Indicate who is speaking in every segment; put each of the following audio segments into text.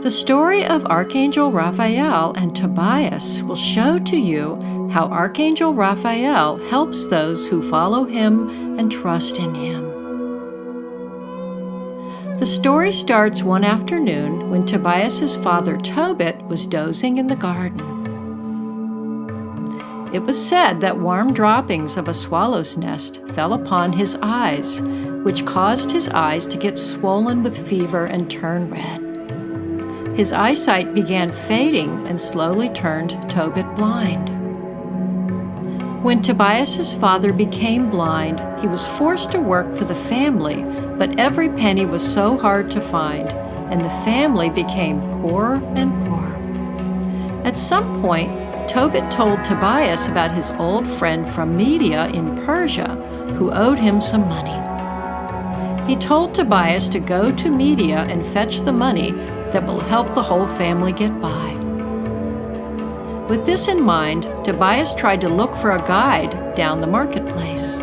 Speaker 1: The story of Archangel Raphael and Tobias will show to you how Archangel Raphael helps those who follow him and trust in him. The story starts one afternoon when Tobias's father Tobit was dozing in the garden. It was said that warm droppings of a swallow's nest fell upon his eyes, which caused his eyes to get swollen with fever and turn red. His eyesight began fading and slowly turned Tobit blind. When Tobias's father became blind, he was forced to work for the family, but every penny was so hard to find, and the family became poorer and poorer. At some point, Tobit told Tobias about his old friend from Media in Persia who owed him some money. He told Tobias to go to Media and fetch the money that will help the whole family get by. With this in mind, Tobias tried to look for a guide down the marketplace.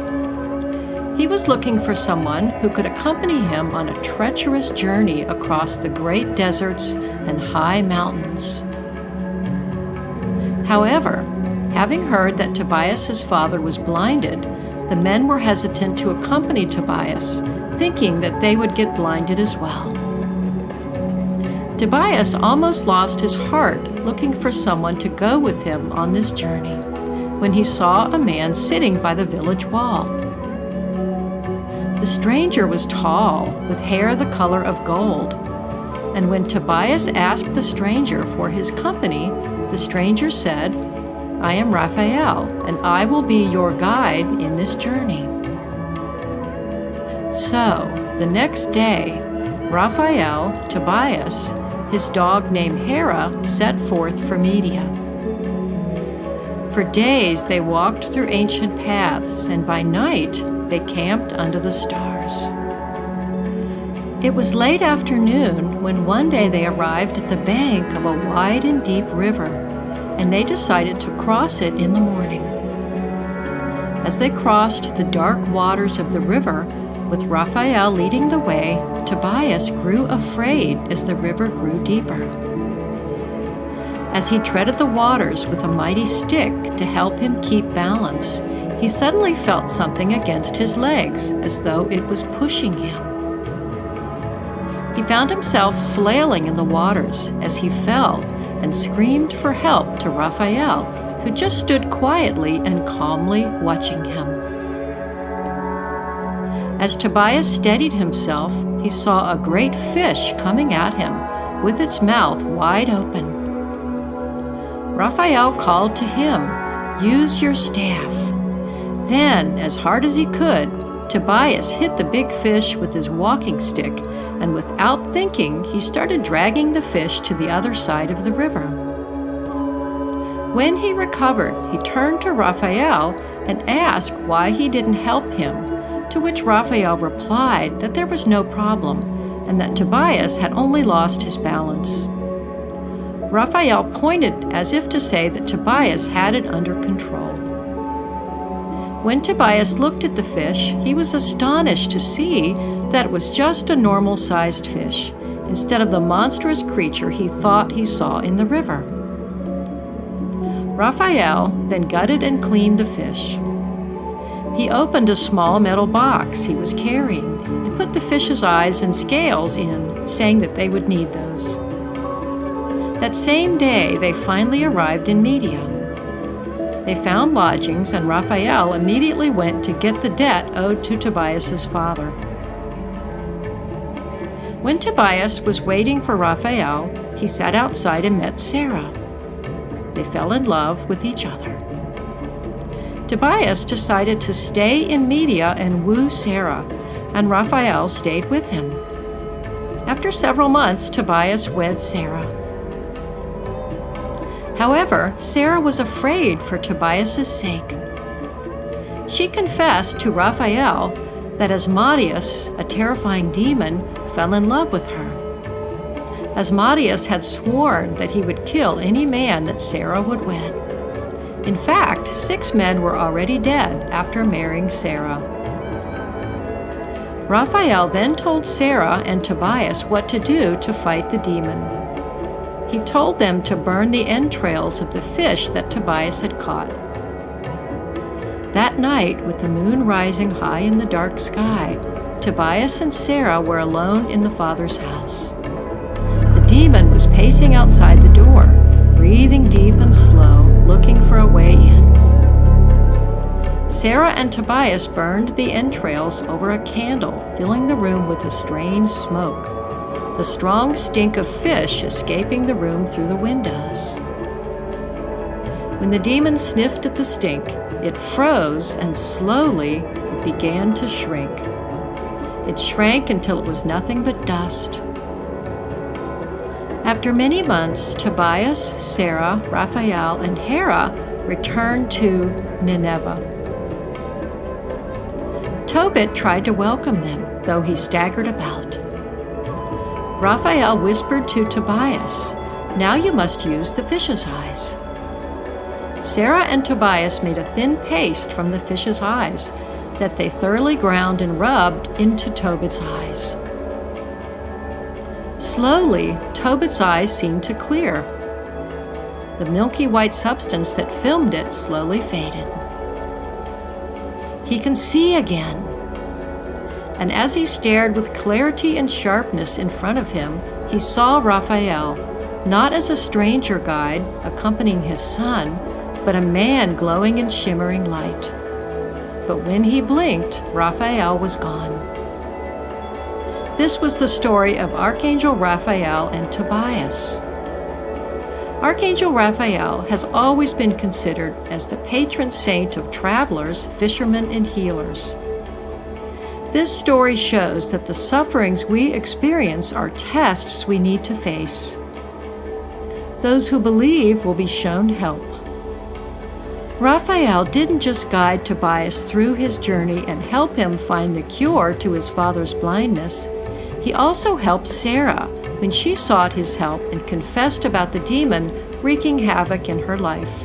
Speaker 1: He was looking for someone who could accompany him on a treacherous journey across the great deserts and high mountains. However, having heard that Tobias's father was blinded, the men were hesitant to accompany Tobias, thinking that they would get blinded as well. Tobias almost lost his heart looking for someone to go with him on this journey when he saw a man sitting by the village wall. The stranger was tall, with hair the color of gold, and when Tobias asked the stranger for his company, the stranger said, "I am Raphael, and I will be your guide in this journey." So, the next day, Raphael, Tobias, his dog named Hera, set forth for Media. For days they walked through ancient paths, and by night they camped under the stars. It was late afternoon when one day they arrived at the bank of a wide and deep river, and they decided to cross it in the morning. As they crossed the dark waters of the river, with Raphael leading the way, Tobias grew afraid as the river grew deeper. As he treaded the waters with a mighty stick to help him keep balance, he suddenly felt something against his legs, as though it was pushing him. He found himself flailing in the waters as he fell and screamed for help to Raphael, who just stood quietly and calmly watching him. As Tobias steadied himself, he saw a great fish coming at him, with its mouth wide open. Raphael called to him, "Use your staff." Then, as hard as he could, Tobias hit the big fish with his walking stick, and without thinking, he started dragging the fish to the other side of the river. When he recovered, he turned to Raphael and asked why he didn't help him, to which Raphael replied that there was no problem, and that Tobias had only lost his balance. Raphael pointed as if to say that Tobias had it under control. When Tobias looked at the fish, he was astonished to see that it was just a normal-sized fish, instead of the monstrous creature he thought he saw in the river. Raphael then gutted and cleaned the fish. He opened a small metal box he was carrying and put the fish's eyes and scales in, saying that they would need those. That same day, they finally arrived in Media. They found lodgings, and Raphael immediately went to get the debt owed to Tobias's father. When Tobias was waiting for Raphael, he sat outside and met Sarah. They fell in love with each other. Tobias decided to stay in Media and woo Sarah, and Raphael stayed with him. After several months, Tobias wed Sarah. However, Sarah was afraid for Tobias's sake. She confessed to Raphael that Asmodeus, a terrifying demon, fell in love with her. Asmodeus had sworn that he would kill any man that Sarah would wed. In fact, 6 men were already dead after marrying Sarah. Raphael then told Sarah and Tobias what to do to fight the demon. he told them to burn the entrails of the fish that Tobias had caught. That night, with the moon rising high in the dark sky, Tobias and Sarah were alone in the father's house. The demon was pacing outside the door, breathing deep and slow, looking for a way in. Sarah and Tobias burned the entrails over a candle, filling the room with a strange smoke, the strong stink of fish escaping the room through the windows. When the demon sniffed at the stink, it froze and slowly it began to shrink. It shrank until it was nothing but dust. After many months, Tobias, Sarah, Raphael, and Hera returned to Nineveh. Tobit tried to welcome them, though he staggered about. Raphael whispered to Tobias, "Now you must use the fish's eyes." Sarah and Tobias made a thin paste from the fish's eyes that they thoroughly ground and rubbed into Tobit's eyes. Slowly, Tobit's eyes seemed to clear. The milky white substance that filmed it slowly faded. He can see again. And as he stared with clarity and sharpness in front of him, he saw Raphael, not as a stranger guide accompanying his son, but a man glowing in shimmering light. But when he blinked, Raphael was gone. This was the story of Archangel Raphael and Tobias. Archangel Raphael has always been considered as the patron saint of travelers, fishermen, and healers. This story shows that the sufferings we experience are tests we need to face. Those who believe will be shown help. Raphael didn't just guide Tobias through his journey and help him find the cure to his father's blindness. He also helped Sarah when she sought his help and confessed about the demon wreaking havoc in her life.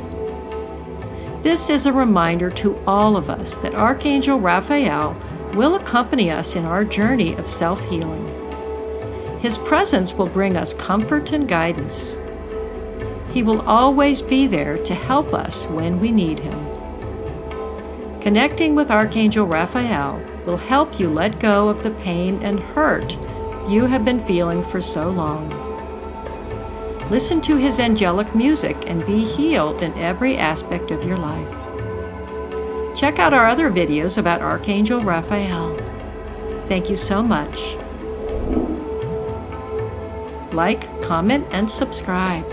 Speaker 1: This is a reminder to all of us that Archangel Raphael will accompany us in our journey of self-healing. His presence will bring us comfort and guidance. He will always be there to help us when we need him. Connecting with Archangel Raphael will help you let go of the pain and hurt you have been feeling for so long. Listen to his angelic music and be healed in every aspect of your life. Check out our other videos about Archangel Raphael. Thank you so much. Like, comment, and subscribe.